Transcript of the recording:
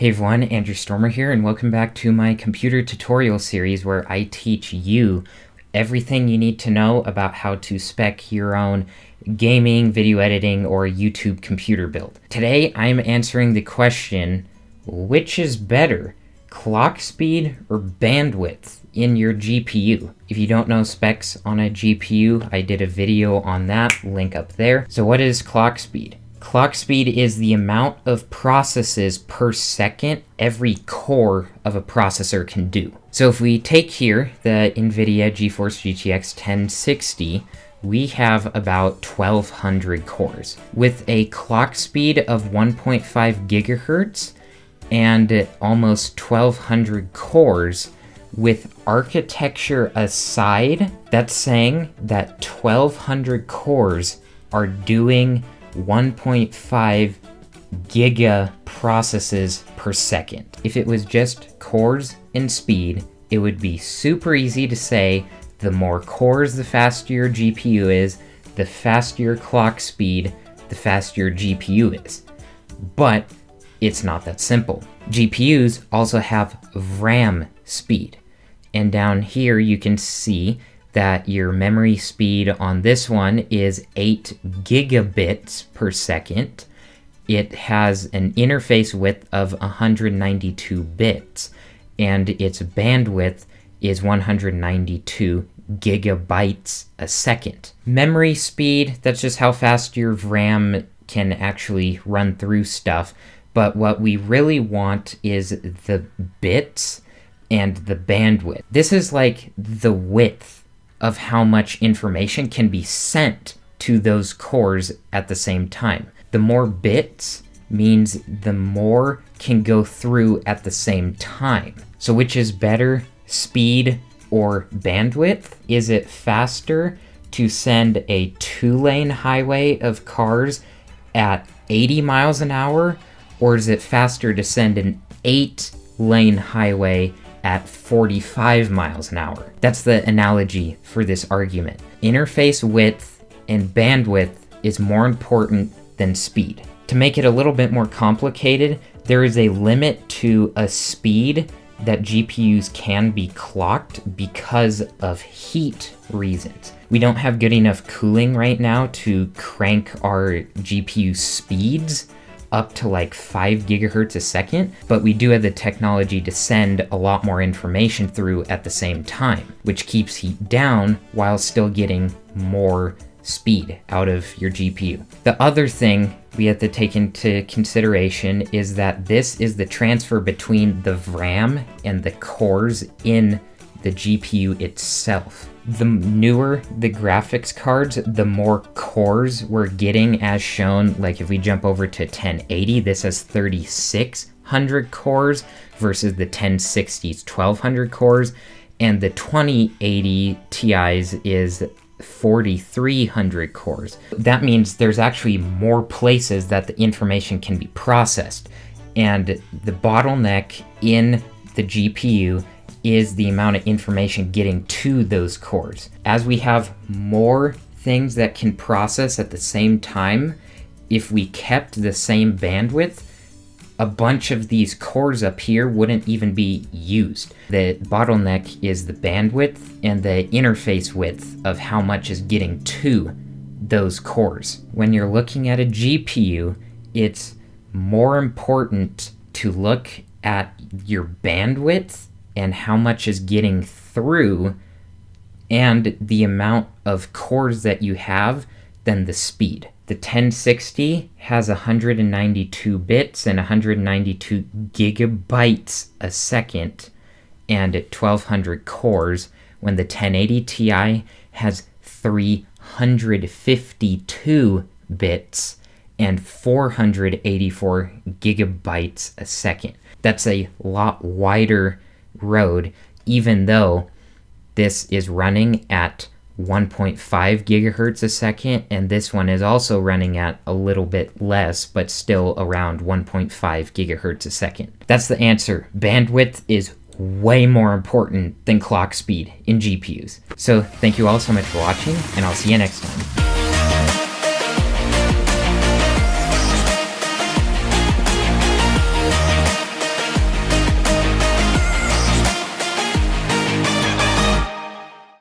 Hey everyone, Andrew Stormer here, and welcome back to my computer tutorial series where I teach you everything you need to know about how to spec your own gaming, video editing, or YouTube computer build. Today I'm answering the question, which is better, clock speed or bandwidth in your GPU? If you don't know specs on a GPU, I did a video on that, link up there. So what is clock speed? Clock speed is the amount of processes per second every core of a processor can do. So if we take here the NVIDIA GeForce GTX 1060, we have about 1200 cores. With a clock speed of 1.5 gigahertz and almost 1200 cores, with architecture aside, that's saying that 1200 cores are doing 1.5 giga processes per second. If it was just cores and speed, it would be super easy to say the more cores, the faster your GPU is, the faster your clock speed, the faster your GPU is. But it's not that simple. GPUs also have RAM speed. And down here you can see that your memory speed on this one is 8 gigabits per second. It has an interface width of 192 bits, and its bandwidth is 192 gigabytes a second. Memory speed, that's just how fast your RAM can actually run through stuff, but what we really want is the bits and the bandwidth. This is like the width of how much information can be sent to those cores at the same time. The more bits means the more can go through at the same time. So which is better, speed or bandwidth? Is it faster to send a 2-lane highway of cars at 80 miles an hour, or is it faster to send an 8-lane highway at 45 miles an hour? That's the analogy for this argument. Interface width and bandwidth is more important than speed. To make it a little bit more complicated, there is a limit to a speed that GPUs can be clocked because of heat reasons. We don't have good enough cooling right now to crank our GPU speeds up to like 5 gigahertz a second, but we do have the technology to send a lot more information through at the same time, which keeps heat down while still getting more speed out of your GPU. The other thing we have to take into consideration is that this is the transfer between the RAM and the cores in the GPU itself. The newer the graphics cards, the more cores we're getting, as shown. Like if we jump over to 1080, this has 3600 cores versus the 1060's 1200 cores, and the 2080 Ti's is 4300 cores. That means there's actually more places that the information can be processed, and the bottleneck in the GPU is the amount of information getting to those cores. As we have more things that can process at the same time, if we kept the same bandwidth, a bunch of these cores up here wouldn't even be used. The bottleneck is the bandwidth and the interface width of how much is getting to those cores. When you're looking at a GPU, it's more important to look at your bandwidth and how much is getting through and the amount of cores that you have than the speed. The 1060 has 192 bits and 192 gigabytes a second and 1200 cores, when the 1080 Ti has 352 bits and 484 gigabytes a second. That's a lot wider road, even though this is running at 1.5 gigahertz a second, and this one is also running at a little bit less, but still around 1.5 gigahertz a second. That's the answer. Bandwidth is way more important than clock speed in GPUs. So thank you all so much for watching, and I'll see you next time.